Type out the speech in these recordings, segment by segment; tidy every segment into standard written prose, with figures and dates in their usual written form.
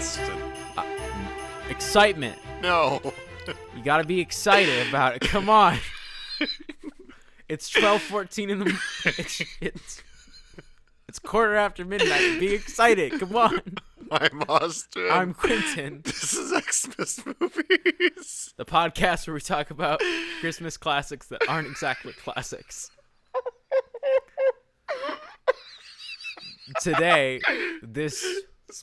Austin. Excitement. No. You gotta be excited about it. Come on. It's 12:14 in the. It's quarter after midnight. Be excited. Come on. I'm Austin. I'm Quintin. This is XMAS movies. The podcast where we talk about Christmas classics that aren't exactly classics. Today, this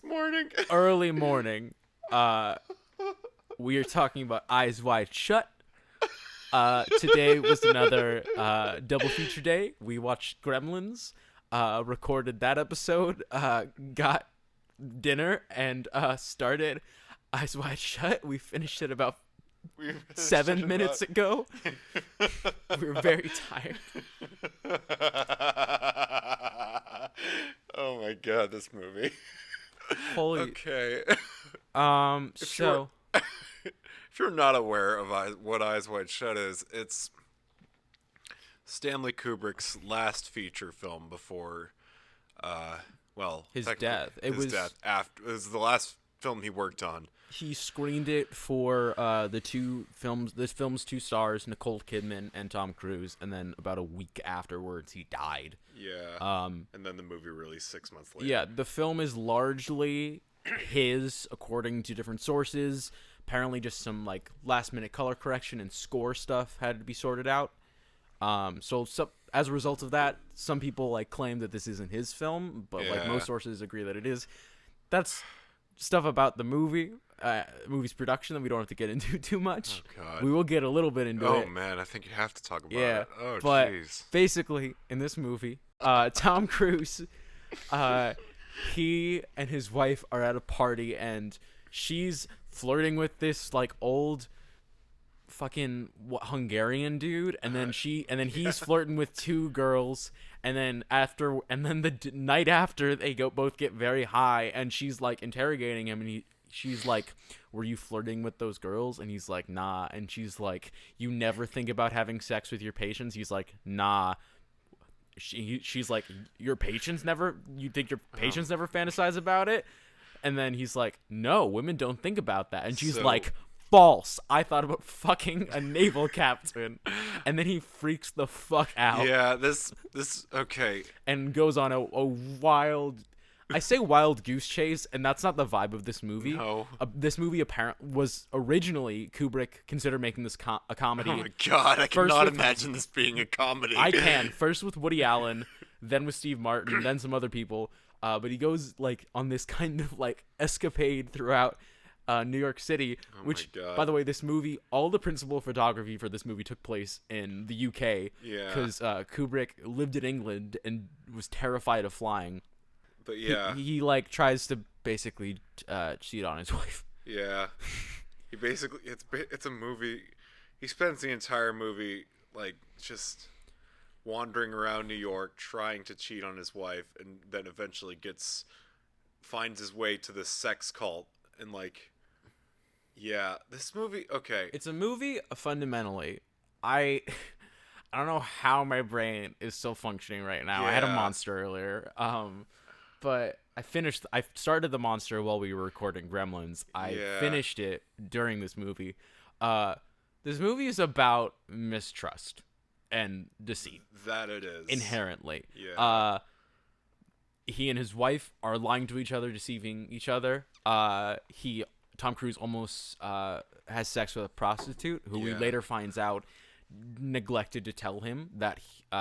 morning, early morning, we are talking about Eyes Wide Shut. Today was another double feature day. We watched Gremlins, recorded that episode, got dinner, and started Eyes Wide Shut. We finished it about 7 minutes ago. We were very tired. Oh my god, this movie. Holy. Okay. If you're not aware of what Eyes Wide Shut is, it's Stanley Kubrick's last feature film before, his death. It was the last film he worked on. He screened it for this film's two stars, Nicole Kidman and Tom Cruise, and then about a week afterwards he died. Yeah. And then the movie released 6 months later. Yeah, the film is largely his, according to different sources. Apparently just some like last minute color correction and score stuff had to be sorted out. So as a result of that, some people like claim that this isn't his film, but like most sources agree that it is. That's stuff about the movie's production that we don't have to get into too much. Oh, God. We will get a little bit into it. Oh, man, I think you have to talk about it. Oh, but jeez. basically, in this movie, Tom Cruise, he and his wife are at a party, and she's flirting with this, like, old fucking Hungarian dude, and then he's flirting with two girls, and then the night after, they both get very high, and she's, like, interrogating him, and she's like, were you flirting with those girls? And he's like, nah. And she's like, you never think about having sex with your patients? He's like, nah. She's like, you think your patients never fantasize about it? And then he's like, no, women don't think about that. And she's like, false. I thought about fucking a naval captain. And then he freaks the fuck out. Yeah, this okay. And goes on a wild... I say wild goose chase, and that's not the vibe of this movie. No. This movie was originally Kubrick considered making this a comedy. Oh my god, I cannot imagine this being a comedy. I can. First with Woody Allen, then with Steve Martin, then some other people. But he goes like on this kind of like escapade throughout New York City, which, by the way, this movie, all the principal photography for this movie took place in the UK. Yeah. Because Kubrick lived in England and was terrified of flying. But yeah, he like tries to basically cheat on his wife. Yeah, he basically it's a movie. He spends the entire movie like just wandering around New York trying to cheat on his wife, and then eventually finds his way to this sex cult. And like, yeah, this movie. Okay, it's a movie fundamentally. I don't know how my brain is still functioning right now. Yeah. I had a monster earlier. But I started the monster while we were recording Gremlins. I finished it during this movie. This movie is about mistrust and deceit. That it is. Inherently. Yeah. He and his wife are lying to each other, deceiving each other. Tom Cruise almost has sex with a prostitute who we later finds out neglected to tell him that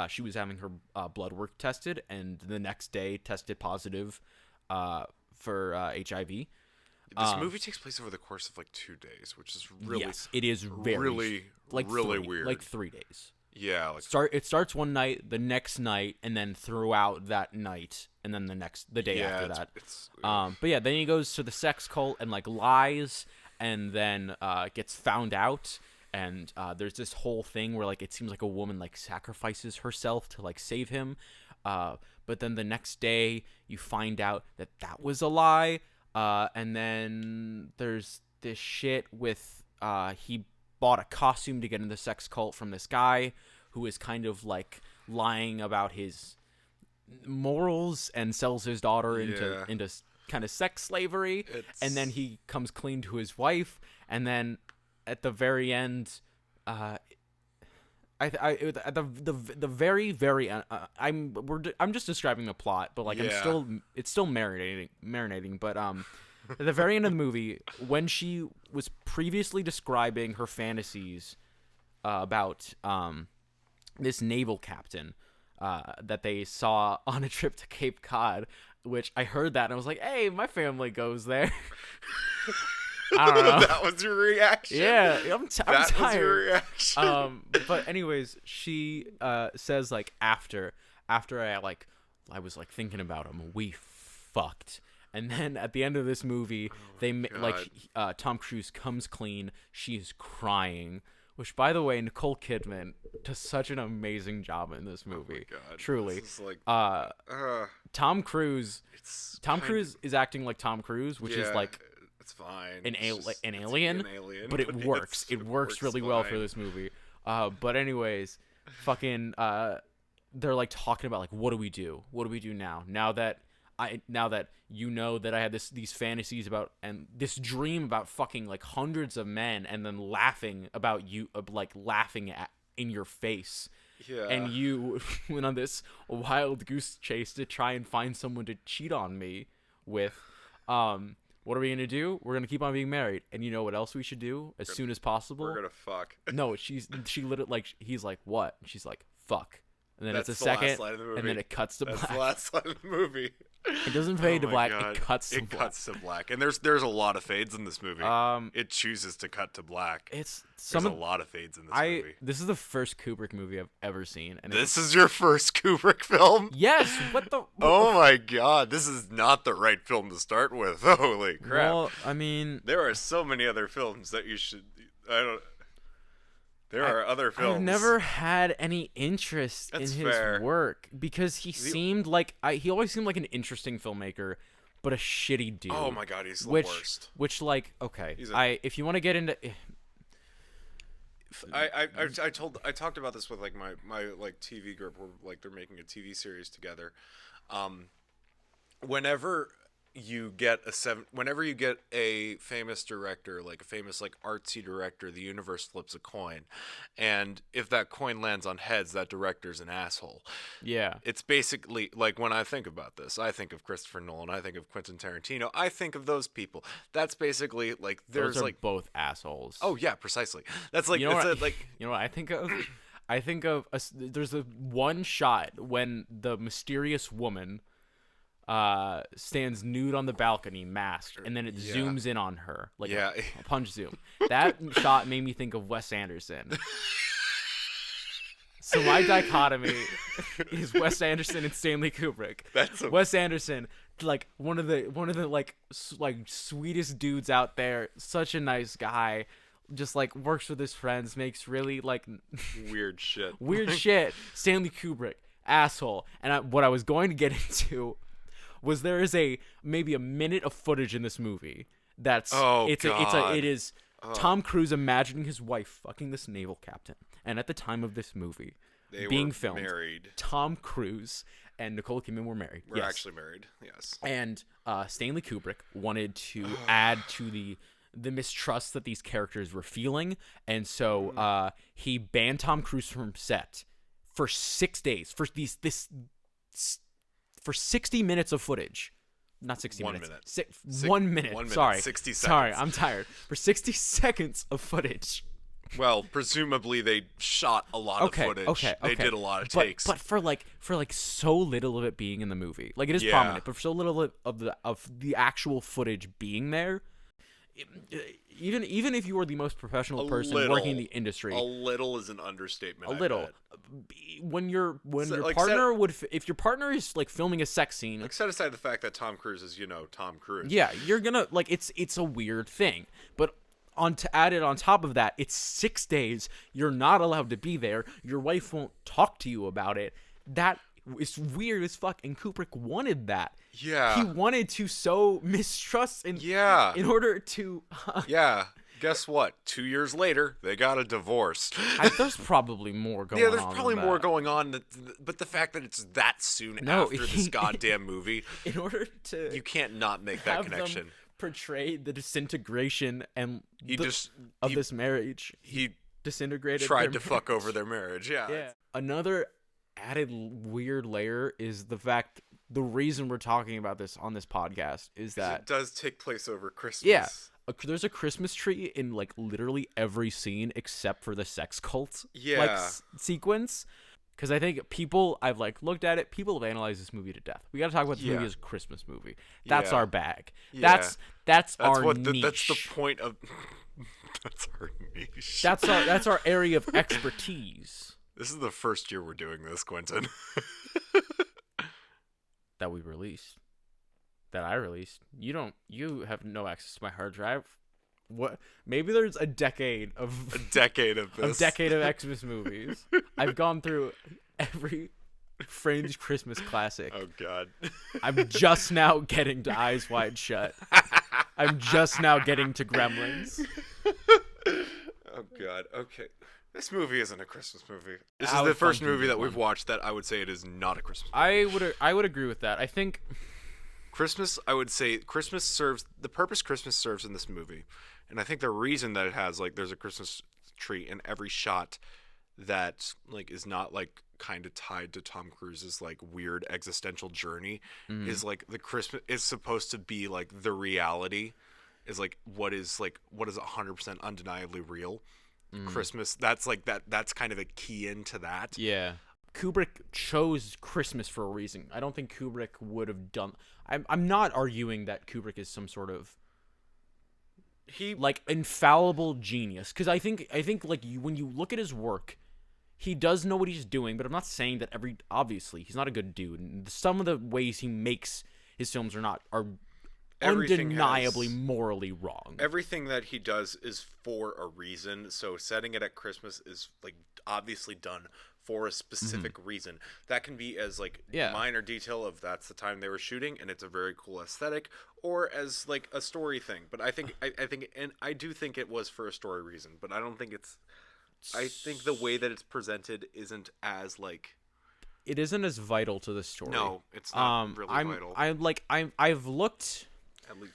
she was having her blood work tested, and the next day tested positive for HIV. This movie takes place over the course of like 2 days, which is really it is really weird. Like 3 days. Yeah, it starts one night, the next night, and then throughout that night, and then the day after that. But yeah, then he goes to the sex cult and like lies, and then gets found out. And there's this whole thing where like it seems like a woman like sacrifices herself to like save him, but then the next day you find out that was a lie, and then there's this shit with he bought a costume to get in the sex cult from this guy who is kind of like lying about his morals and sells his daughter into kind of sex slavery, and then he comes clean to his wife, and then at the very end, at the very I'm just describing the plot, but like it's still marinating. But at the very end of the movie, when she was previously describing her fantasies about this naval captain that they saw on a trip to Cape Cod, which I heard that and I was like, hey, my family goes there. I don't know. That was your reaction. Yeah, I'm tired. Was your reaction. But anyways, she says like after I was like thinking about him, we fucked. And then at the end of this movie, Tom Cruise comes clean. She's crying. Which, by the way, Nicole Kidman does such an amazing job in this movie. Oh my God. Truly. This is like, Tom Cruise. Tom Cruise is acting like Tom Cruise, which is like it's fine. An alien, but it works. It works really well for this movie. But anyways, fucking, they're like talking about like, what do we do? What do we do now? Now that you know that I had these fantasies about and this dream about fucking like hundreds of men and then laughing about you, like laughing in your face. Yeah. And you went on this wild goose chase to try and find someone to cheat on me with. What are we gonna do? We're gonna keep on being married. And you know what else we should do soon as possible? We're gonna fuck. No, she literally like he's like, what? And she's like, fuck. And then it's a second, and then it cuts to black. That's the last line of the movie. It doesn't fade to black. God. It cuts to black. It cuts to black. And there's a lot of fades in this movie. It chooses to cut to black. There's a lot of fades in this movie. This is the first Kubrick movie I've ever seen. And this is your first Kubrick film? Yes. What the? Oh my God! This is not the right film to start with. Holy crap! Well, I mean, there are so many other films that you should. There are other films. I've never had any interest in his work because he seemed like he always seemed like an interesting filmmaker, but a shitty dude. Oh my God, he's the worst. Which like okay, if you want to get into. I talked about this with like my like TV group where like they're making a TV series together. Whenever you get a famous director, like a famous like artsy director, the universe flips a coin, and if that coin lands on heads, that director's an asshole. Yeah, it's basically like when I think about this, I think of Christopher Nolan, I think of Quintin Tarantino, I think of those people. That's basically like those are like both assholes. Oh yeah, precisely. That's like you know what I think of. I think of there's a one shot when the mysterious woman stands nude on the balcony, masked, and then it zooms in on her like a punch zoom. That shot made me think of Wes Anderson. So my dichotomy is Wes Anderson and Stanley Kubrick. Wes Anderson, like one of the like sweetest dudes out there, such a nice guy. Just like works with his friends, makes really like weird shit. Stanley Kubrick, asshole. And what I was going to get into was there is maybe a minute of footage in this movie that's it is Tom Cruise imagining his wife fucking this naval captain, and at the time of this movie being filmed, married. Tom Cruise and Nicole Kidman were married. We're actually married, yes. And Stanley Kubrick wanted to add to the mistrust that these characters were feeling, and so he banned Tom Cruise from set for 6 days for 60 minutes of footage. Not 60 minutes. 1 minute. 1 minute. Sorry. 60 seconds. Sorry, I'm tired. For 60 seconds of footage. Well, presumably they shot a lot of footage. They did a lot of takes. But for so little of it being in the movie. Like it is prominent, but for so little of the actual footage being there, even if you are the most professional person working in the industry, a little is an understatement. A little. When your partner if your partner is like filming a sex scene, like set aside the fact that Tom Cruise is Tom Cruise. Yeah, you're gonna like it's a weird thing, but add it on top of that, it's 6 days. You're not allowed to be there. Your wife won't talk to you about it. That is weird as fuck. And Kubrick wanted that. Yeah. He wanted to sow mistrust in order to. Guess what? 2 years later, they got a divorce. There's probably more going on. Yeah, there's probably than more that. going on, but the fact that it's that soon after this goddamn movie, in order to you can't not make that connection. Them portray the disintegration and This marriage. He disintegrated. Tried to fuck over their marriage. Yeah. Another added weird layer is the fact the reason we're talking about this on this podcast is that it does take place over Christmas. Yeah. There's a Christmas tree in like literally every scene except for the sex cult sequence. Because I think I've like looked at it, people have analyzed this movie to death. We got to talk about this movie as a Christmas movie. That's our bag. Yeah. That's our niche. That's the point of. That's our niche. That's our area of expertise. This is the first year we're doing this, Quintin. That we released. That I released. You have no access to my hard drive. What? Maybe there's a decade of this. A decade of Xmas movies. I've gone through every Fringe Christmas classic. Oh God. I'm just now getting to Eyes Wide Shut. I'm just now getting to Gremlins. Oh God. Okay. This movie isn't a Christmas movie. This is the first movie that we've watched that I would say it is not a Christmas movie. I would agree with that. I think Christmas, I would say Christmas serves the purpose Christmas serves in this movie. And I think the reason that it has like there's a Christmas tree in every shot that like is not like kind of tied to Tom Cruise's like weird existential journey is like the Christmas is supposed to be like the reality is like what is 100% undeniably real. Christmas, that's like that's kind of a key into that. Yeah. Kubrick chose Christmas for a reason. I don't think Kubrick would have done. I'm not arguing that Kubrick is some sort of like infallible genius, because I think like when you look at his work, he does know what he's doing. But I'm not saying that obviously he's not a good dude, and some of the ways he makes his films are undeniably morally wrong. Everything that he does is for a reason. So setting it at Christmas is like obviously done for a specific reason. That can be as like minor detail of that's the time they were shooting and it's a very cool aesthetic, or as like a story thing. But I think and I do think it was for a story reason, but I don't think it's I think the way that it's presented isn't as like it isn't as vital to the story. No, it's not really vital. I've looked at least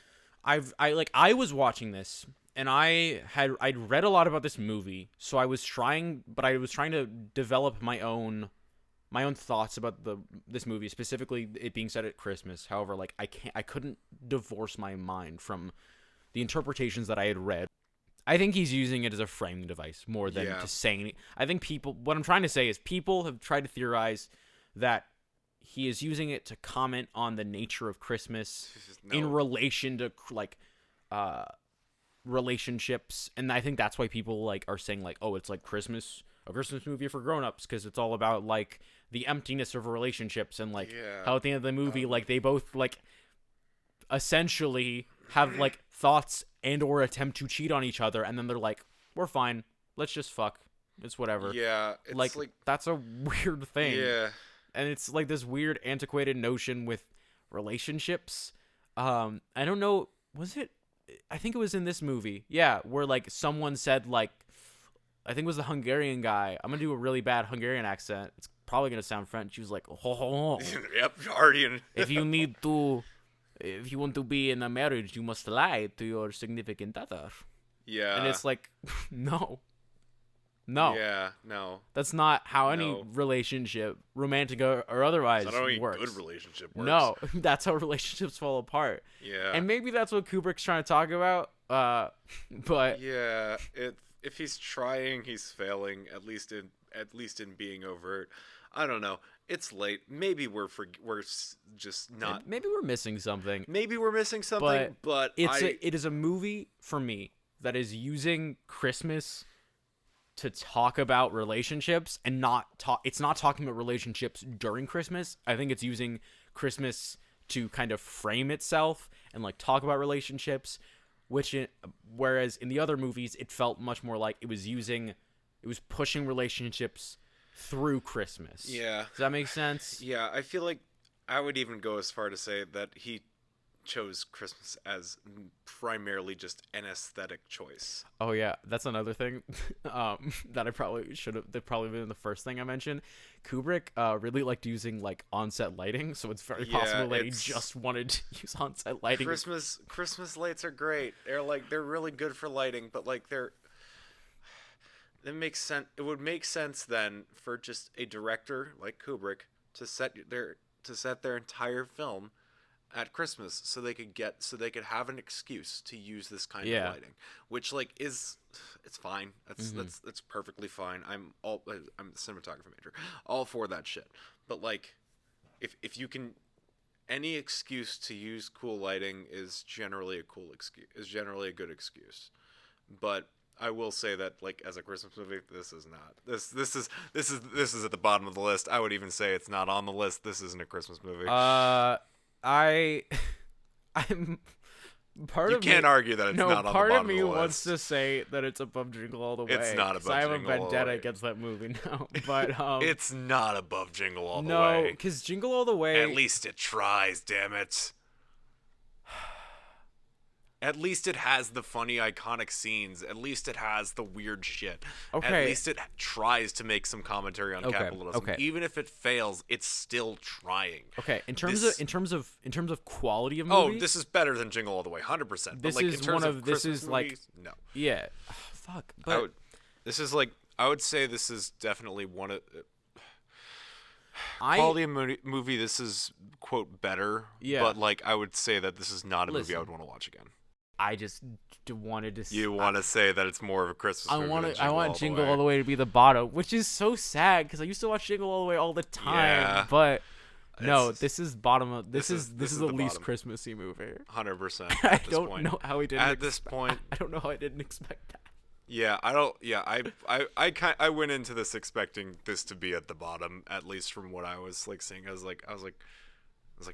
I was watching this and I'd read a lot about this movie, so I was trying to develop my own thoughts about this movie, specifically it being set at Christmas. However, like I couldn't divorce my mind from the interpretations that I had read. I think he's using it as a framing device more than to say anything. I think what I'm trying to say is people have tried to theorize that he is using it to comment on the nature of Christmas in relation to like relationships, and I think that's why people like are saying like, oh, it's like a Christmas movie for grown-ups, because it's all about like the emptiness of relationships and like how at the end of the movie like they both like essentially have like thoughts and or attempt to cheat on each other, and then they're like, we're fine, let's just fuck, it's whatever. It's like that's a weird thing. And it's like this weird antiquated notion with relationships. I don't know, was it, I think it was in this movie, where like someone said like, I think it was the Hungarian guy, I'm gonna do a really bad Hungarian accent, it's probably gonna sound French. He was like, oh. Yep, already. if you want to be in a marriage, you must lie to your significant other. Yeah. And it's like, no. Yeah, no. That's not how any relationship, romantic or otherwise, that's not how any works. Good relationship works. No, that's how relationships fall apart. Yeah. And maybe that's what Kubrick's trying to talk about. But yeah, if he's trying, he's failing. At least in being overt. I don't know. It's late. Maybe we're just not. Maybe we're missing something. But it is a movie for me that is using Christmas to talk about relationships and it's not talking about relationships during Christmas. I think it's using Christmas to kind of frame itself and like talk about relationships, whereas in the other movies it felt much more like it was pushing relationships through Christmas. Yeah. Does that make sense? Yeah, I feel like I would even go as far to say that he chose Christmas as primarily just an aesthetic choice. Oh yeah, that's another thing that I probably should have. That probably been the first thing I mentioned. Kubrick really liked using like on-set lighting, so it's very possible that he just wanted to use on-set lighting. Christmas lights are great. They're really good for lighting, but like it makes sense. It would make sense then for just a director like Kubrick to set their entire film at Christmas so they could have an excuse to use this kind of lighting, which like it's fine. That's perfectly fine. I'm a cinematographer major, all for that shit. But like, if you can, any excuse to use cool lighting is generally a good excuse. But I will say that like as a Christmas movie, this is not. This is at the bottom of the list. I would even say it's not on the list. This isn't a Christmas movie. I'm part you of can't me, argue that it's no, not on the part bottom of me of the wants list. to say that it's above Jingle All the Way. It's not above I have a Jingle All the vendetta Way. against that movie now, but It's not above Jingle All the Way. no, because Jingle All the Way. At least it tries, damn it. At least it has the funny, iconic scenes. At least it has the weird shit. Okay. At least it tries to make some commentary on capitalism. Okay. Even if it fails, it's still trying. Okay, in terms of quality of movie. Oh, this is better than Jingle All the Way, 100%. This but like, is in terms one of of this Christmas is like movies, no. Yeah, fuck. But I would say this is definitely one of I quality of movie. This is quote better. Yeah. But like I would say that this is not a movie Listen. I would want to watch again. I just wanted to. You want to say that it's more of a Christmas movie than Jingle I want Jingle All the Way to be the bottom, which is so sad because I used to watch Jingle All the Way all the time. Yeah. But no, this is bottom of this is the the least bottom. Christmassy movie. 100%. I At this don't point. know how he didn't. At this point, I don't know how I didn't expect that. yeah, I don't. Yeah, I went into this expecting this to be at the bottom, at least from what I was like seeing. I was like,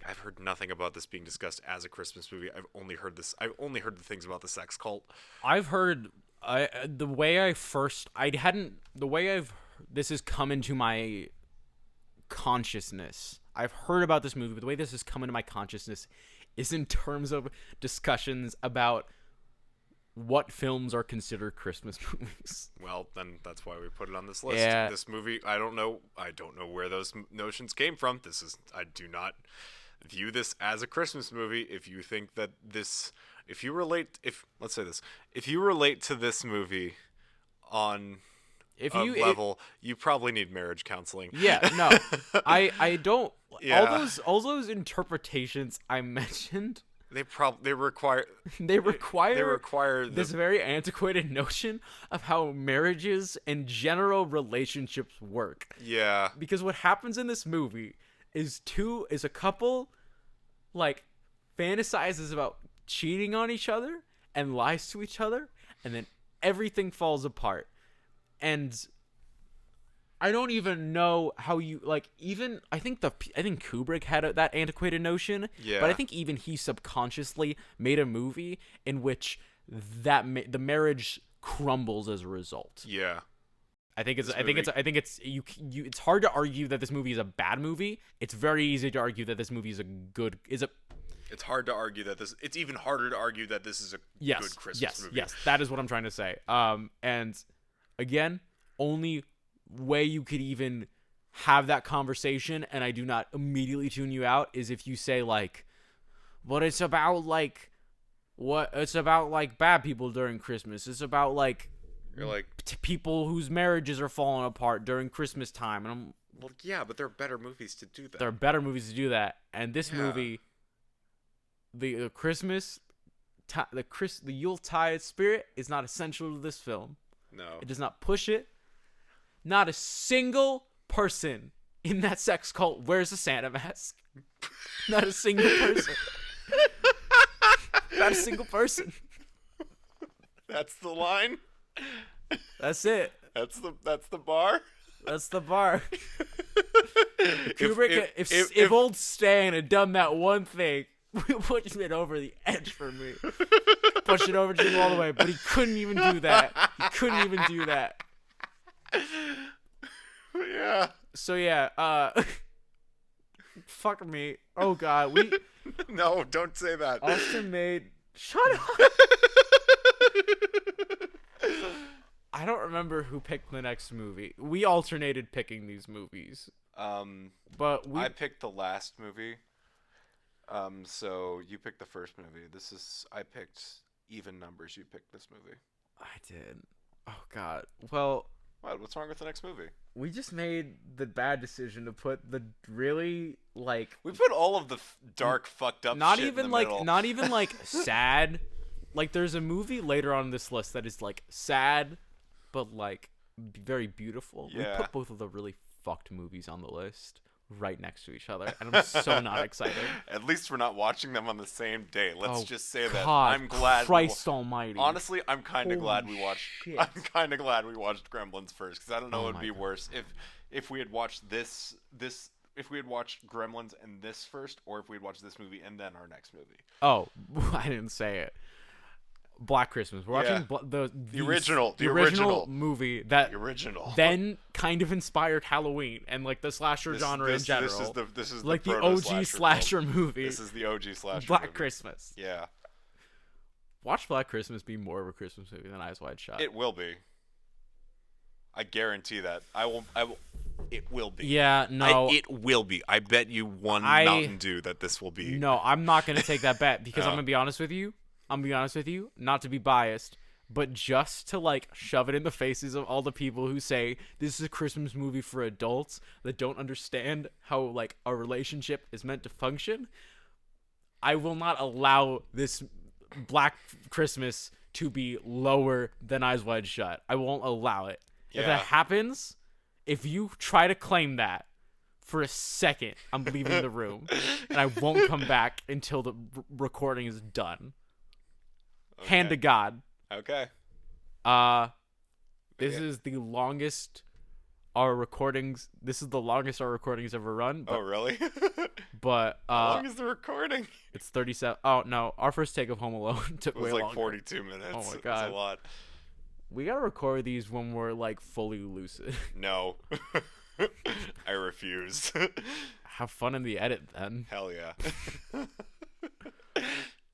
I've heard nothing about this being discussed as a Christmas movie. I've only heard the things about the sex cult. I've heard this has come into my consciousness. I've heard about this movie, but the way this has come into my consciousness is in terms of discussions about what films are considered Christmas movies. Well, then that's why we put it on this list. Yeah. This movie, I don't know where those notions came from. I do not view this as a Christmas movie. If you think that if you relate to this movie on level, you probably need marriage counseling. Yeah, no, I don't. Yeah. All those interpretations I mentioned. They require this very antiquated notion of how marriages and general relationships work. Yeah. Because what happens in this movie is a couple like fantasizes about cheating on each other and lies to each other, and then everything falls apart. And I don't even know how you like. Even I think Kubrick had that antiquated notion. Yeah. But I think even he subconsciously made a movie in which the marriage crumbles as a result. Yeah. It's hard to argue that this movie is a bad movie. It's very easy to argue that this movie is It's hard to argue that this. It's even harder to argue that this is a good Christmas movie. Yes, that is what I'm trying to say. And again, only way you could even have that conversation, and I do not immediately tune you out, is if you say like, "But it's about like bad people during Christmas. It's about like." You're like people whose marriages are falling apart during Christmas time, and I'm well, yeah, but there are better movies to do that. There are better movies to do that, and this movie, the Yuletide spirit is not essential to this film. No, it does not push it. Not a single person in that sex cult wears a Santa mask. Not a single person. Not a single person. That's the line. That's it. That's the bar. That's the bar. Kubrick, if old Stan had done that one thing, we pushed it over the edge for me. Pushed it over Jingle All the Way, but he couldn't even do that. Yeah. So yeah, fuck me. Oh god, No, don't say that. Austin made. Shut up. I don't remember who picked the next movie. We alternated picking these movies. But I picked the last movie. So you picked the first movie. I picked even numbers. You picked this movie. I did. Oh God. Well. What's wrong with the next movie? We just made the bad decision to put the really like. We put all of the dark, fucked up. Not shit even in the like, middle. not even like sad. Like there's a movie later on this list that is like sad, but like very beautiful. Yeah. We put both of the really fucked movies on the list right next to each other, and I'm so not excited. At least we're not watching them on the same day. Let's just say that. God, I'm glad. Christ Almighty. Honestly, I'm kind of glad Holy we watched. shit. I'm kind of glad we watched Gremlins first, because I don't know Oh what would my be God. worse if we had watched this if we had watched Gremlins and this first, or if we had watched this movie and then our next movie. Oh, I didn't say it. Black Christmas. We're watching The the original movie that The original. then kind of inspired Halloween and like the slasher genre in general. This is like the proto-slasher OG slasher film. movie. This is the OG slasher. Black movie. Christmas. Yeah, Watch Black Christmas be more of a Christmas movie than Eyes Wide Shut. it will be. I guarantee that. I will. It will be. Yeah, no. It will be. I bet you one I- Mountain Dew that this will be. No, I'm not going to take that bet because No. I'm going to be honest with you. Not to be biased, but just to like shove it in the faces of all the people who say this is a Christmas movie for adults that don't understand how like a relationship is meant to function. I will not allow this Black Christmas to be lower than Eyes Wide Shut. I won't allow it. If Yeah. that happens, if you try to claim that for a second, I'm leaving the room and I won't come back until the recording is done. Hand to God. Okay. This is the longest our recordings. This is the longest our recordings ever run. But, Oh, really? but How long is the recording? it's 37. Oh no, our first take of Home Alone took It was way like longer. 42 minutes. Oh my It was God. a lot. We gotta record these when we're like fully lucid. No. I refuse. Have fun in the edit then. Hell yeah.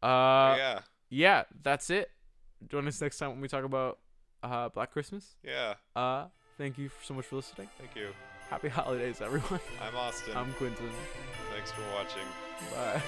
Yeah. Yeah. That's it. Join us next time when we talk about Black Christmas. Yeah. Thank you so much for listening. Thank you. Happy holidays, everyone. I'm Austin. I'm Quintin. Thanks for watching. Bye.